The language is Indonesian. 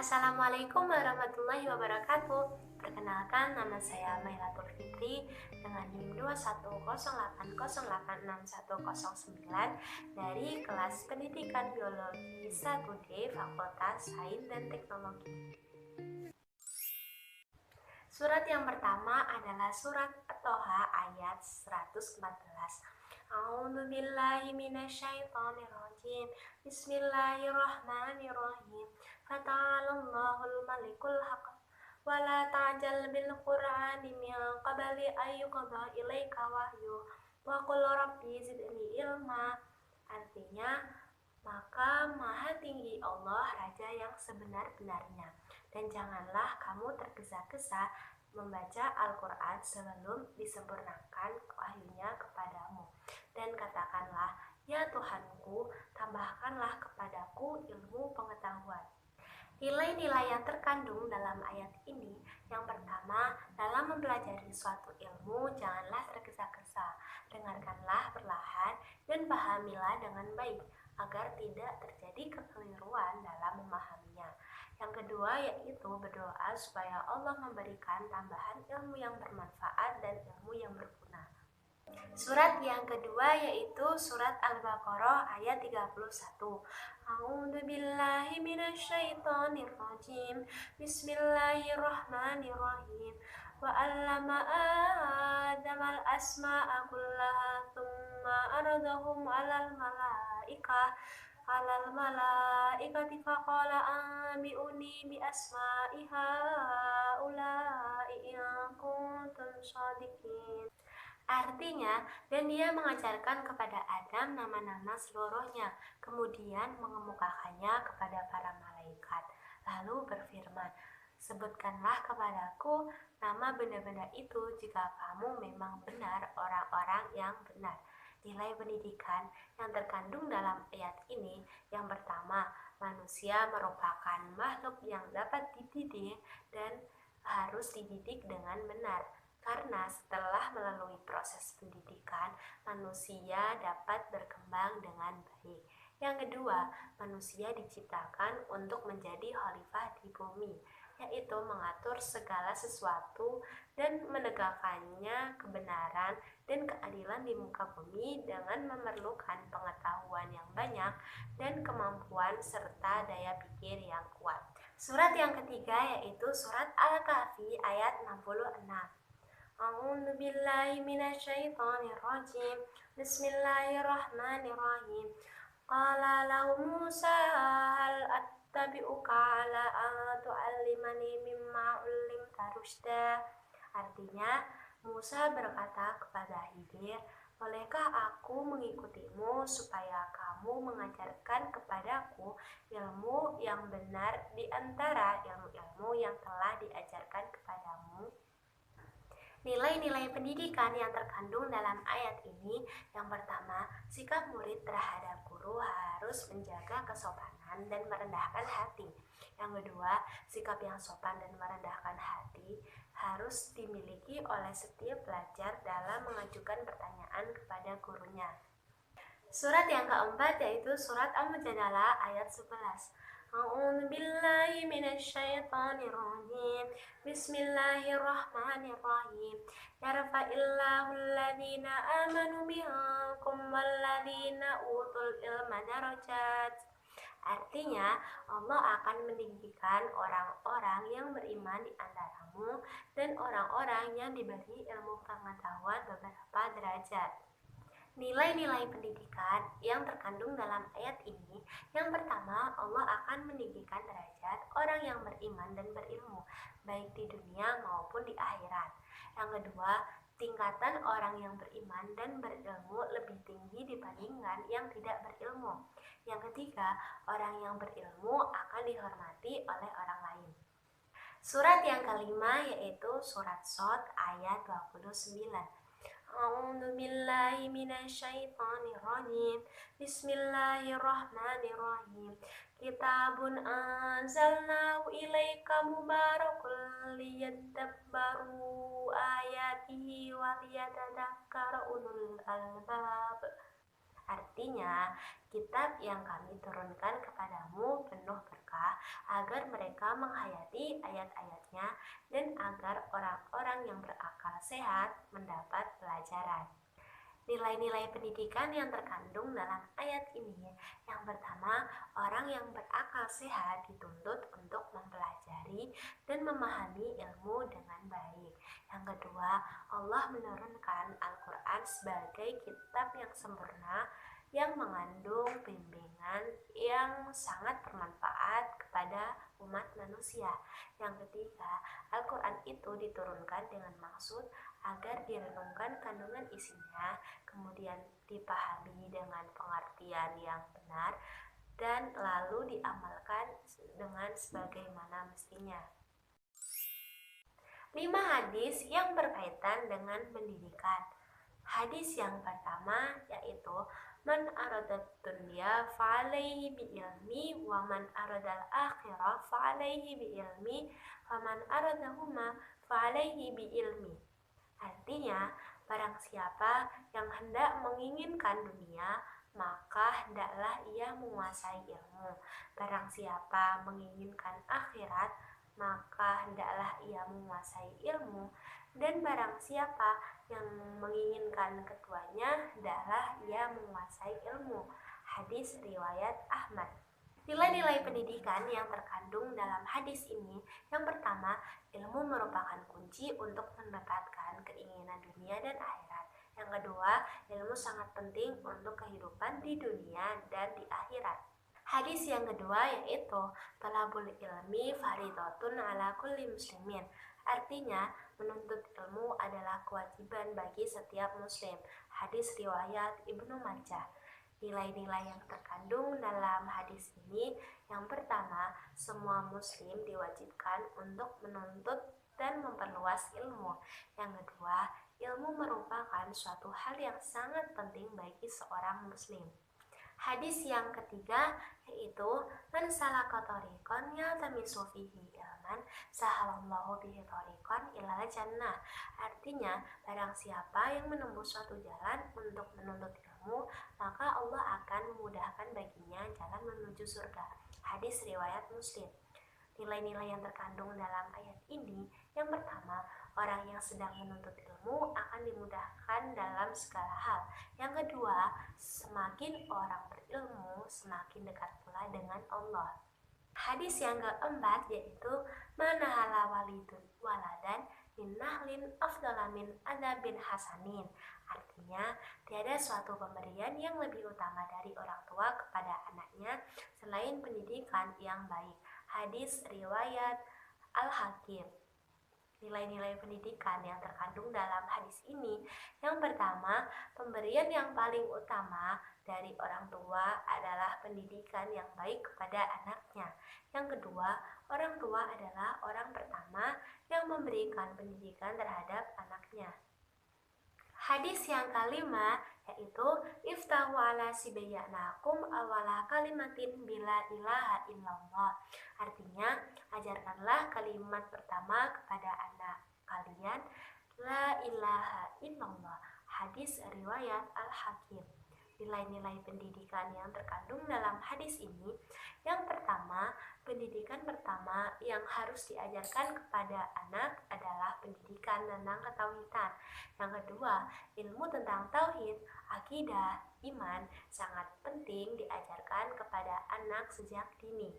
Assalamualaikum warahmatullahi wabarakatuh. Perkenalkan, nama saya Mailatul Fitri dengan NIM 21080806109 dari kelas Pendidikan Biologi 1D Fakultas Sains dan Teknologi. Surat yang pertama adalah surat At-Toha ayat 114. A'udzu billahi minasyaitonir rajim. Bismillahirrahmanirrahim. Fata'alallahul malikul haq. Wala ta'jal bil qur'ani min qabli ayyuqadha ilaika wahyu. Wa qul rabbi zidni ilma. Artinya, maka maha tinggi Allah Raja yang sebenar-benarnya, dan janganlah kamu tergesa-gesa membaca Al-Quran sebelum disempurnakan wahyunya kepadamu. Dan katakanlah, ya Tuhanku, tambahkanlah kepadaku ilmu pengetahuan. Nilai-nilai yang terkandung dalam ayat ini, yang pertama, dalam mempelajari suatu ilmu, janganlah tergesa-gesa. Dengarkanlah perlahan dan pahamilah dengan baik, agar tidak terjadi kekeliruan dalam memahaminya. Yang kedua yaitu berdoa supaya Allah memberikan tambahan ilmu yang bermanfaat dan ilmu yang berguna. Surat yang kedua yaitu surat Al-Baqarah ayat 31. A'udzu billahi minasyaitonir rajim. Bismillahirrahmanirrahim. Wa 'allama Adamal asma'a kullaha tsumma 'aradahum 'alal malaikati faqala anbi'uni bi asma'i haula'i in kuntum shadiqin. Artinya, dan dia mengajarkan kepada Adam nama-nama seluruhnya, kemudian mengemukakannya kepada para malaikat. Lalu berfirman, sebutkanlah kepadaku nama benda-benda itu jika kamu memang benar orang-orang yang benar. Nilai pendidikan yang terkandung dalam ayat ini, yang pertama, manusia merupakan makhluk yang dapat dididik dan harus dididik dengan benar. Karena setelah melalui proses pendidikan, manusia dapat berkembang dengan baik. Yang kedua, manusia diciptakan untuk menjadi khalifah di bumi, yaitu mengatur segala sesuatu dan menegakkannya kebenaran dan keadilan di muka bumi dengan memerlukan pengetahuan yang banyak dan kemampuan serta daya pikir yang kuat. Surat yang ketiga yaitu surat Al-Kahfi ayat 66. A'udzu billahi minasyaitonir rajim. Bismillahirrahmanirrahim. Qala lahu Musa hal attabi'uka ala an tu'allimani mimma 'ullimta rusyda. Artinya, Musa berkata kepada Khidir, bolehkah aku mengikutimu supaya kamu mengajarkan kepadaku ilmu yang benar di antara ilmu-ilmu yang telah diajarkan kepadamu? Nilai-nilai pendidikan yang terkandung dalam ayat ini, yang pertama, sikap murid terhadap guru harus menjaga kesopanan dan merendahkan hati. Yang kedua, sikap yang sopan dan merendahkan hati harus dimiliki oleh setiap pelajar dalam mengajukan pertanyaan kepada gurunya. Surat yang keempat yaitu surat Al-Mujadalah ayat 11. A'udzu billahi minasyaitonir rajim. Bismillahirrahmanirrahim. Yarfa'illahu alladhina amanu minkum walladhina utul ilma darajat. Artinya, Allah akan meninggikan orang-orang yang beriman di antaramu dan orang-orang yang diberi ilmu pengetahuan beberapa derajat. Nilai-nilai pendidikan yang terkandung dalam ayat ini, yang pertama, Allah akan meninggikan derajat orang yang beriman dan berilmu, baik di dunia maupun di akhirat. Yang kedua, tingkatan orang yang beriman dan berilmu lebih tinggi dibandingkan yang tidak berilmu. Yang ketiga, orang yang berilmu akan dihormati oleh orang lain. Surat yang kelima yaitu surat Shad ayat 29. A'udzu billahi minasyaitonir rajim. Bismillahirrahmanirrahim. Kitabun anzalnahu ilaika mubarakun liyadabbaru ayatihi wa liyatadzakkara ulul albab. Artinya, kitab yang kami turunkan kepadamu penuh berkah agar mereka menghayati ayat-ayatnya dan agar orang-orang yang berakal sehat mendapat pelajaran. Nilai-nilai pendidikan yang terkandung dalam ayat ini. Yang pertama, orang yang berakal sehat dituntut untuk mempelajari dan memahami ilmu dengan baik. Yang kedua, Allah menurunkan Al-Quran sebagai kitab yang sempurna yang mengandung bimbingan yang sangat bermanfaat kepada umat manusia. Yang ketiga, Al-Quran itu diturunkan dengan maksud agar direnungkan kandungan isinya, kemudian dipahami dengan pengertian yang benar, dan lalu diamalkan dengan sebagaimana mestinya. 5 hadis yang berkaitan dengan pendidikan. Hadis yang pertama yaitu man aradad dunya fa'alaihi bi'ilmi wa man aradal akhirah fa'alaihi bi'ilmi wa man aradahuma fa'alaihi bi'ilmi. Artinya, barang siapa yang hendak menginginkan dunia, maka hendaklah ia menguasai ilmu. Barang siapa menginginkan akhirat, maka hendaklah ia menguasai ilmu. Dan barang siapa yang menginginkan keduanya, hendaklah ia menguasai ilmu. Hadis riwayat Ahmad. Nilai-nilai pendidikan yang terkandung dalam hadis ini, yang pertama, ilmu merupakan kunci untuk mendapatkan keinginan dunia dan akhirat. Yang kedua, ilmu sangat penting untuk kehidupan di dunia dan di akhirat. Hadis yang kedua yaitu talabul ilmi fardhatun ala kulli muslimin. Artinya, menuntut ilmu adalah kewajiban bagi setiap muslim. Hadis riwayat Ibnu Majah. Nilai-nilai yang terkandung dalam hadis ini, yang pertama, semua muslim diwajibkan untuk menuntut dan memperluas ilmu. Yang kedua, ilmu merupakan suatu hal yang sangat penting bagi seorang muslim. Hadis yang ketiga yaitu man salaka thariqan yaltamisu fihi ilman sahalallahu bihi thariqan ilal jannah. Artinya, barang siapa yang menempuh suatu jalan untuk menuntut ilmu, maka Allah akan memudahkan baginya jalan menuju surga. Hadis riwayat Muslim. Nilai-nilai yang terkandung dalam ayat ini, yang pertama, orang yang sedang menuntut ilmu akan dimudahkan dalam segala hal. Yang kedua, semakin orang berilmu, semakin dekat pula dengan Allah. Hadis yang keempat yaitu manahala walidun waladan min nahlin afdala min adabin hasanin. Artinya, tiada suatu pemberian yang lebih utama dari orang tua kepada anaknya selain pendidikan yang baik. Hadis riwayat Al-Hakim. Nilai-nilai pendidikan yang terkandung dalam hadis ini, yang pertama, pemberian yang paling utama dari orang tua adalah pendidikan yang baik kepada anaknya. Yang kedua, orang tua adalah orang pertama yang memberikan pendidikan terhadap anaknya. Hadis yang kelima yaitu iftahu ala sibyanakum awala kalimatin bila ilaha illallah. Artinya, ajarkanlah kalimat pertama kepada anak kalian, la ilaha illallah. Hadis riwayat Al-Hakim. Nilai-nilai pendidikan yang terkandung dalam hadis ini, yang pertama, pendidikan pertama yang harus diajarkan kepada anak adalah pendidikan tentang ketauhidan. Yang kedua, ilmu tentang tauhid, akidah, iman sangat penting diajarkan kepada anak sejak dini.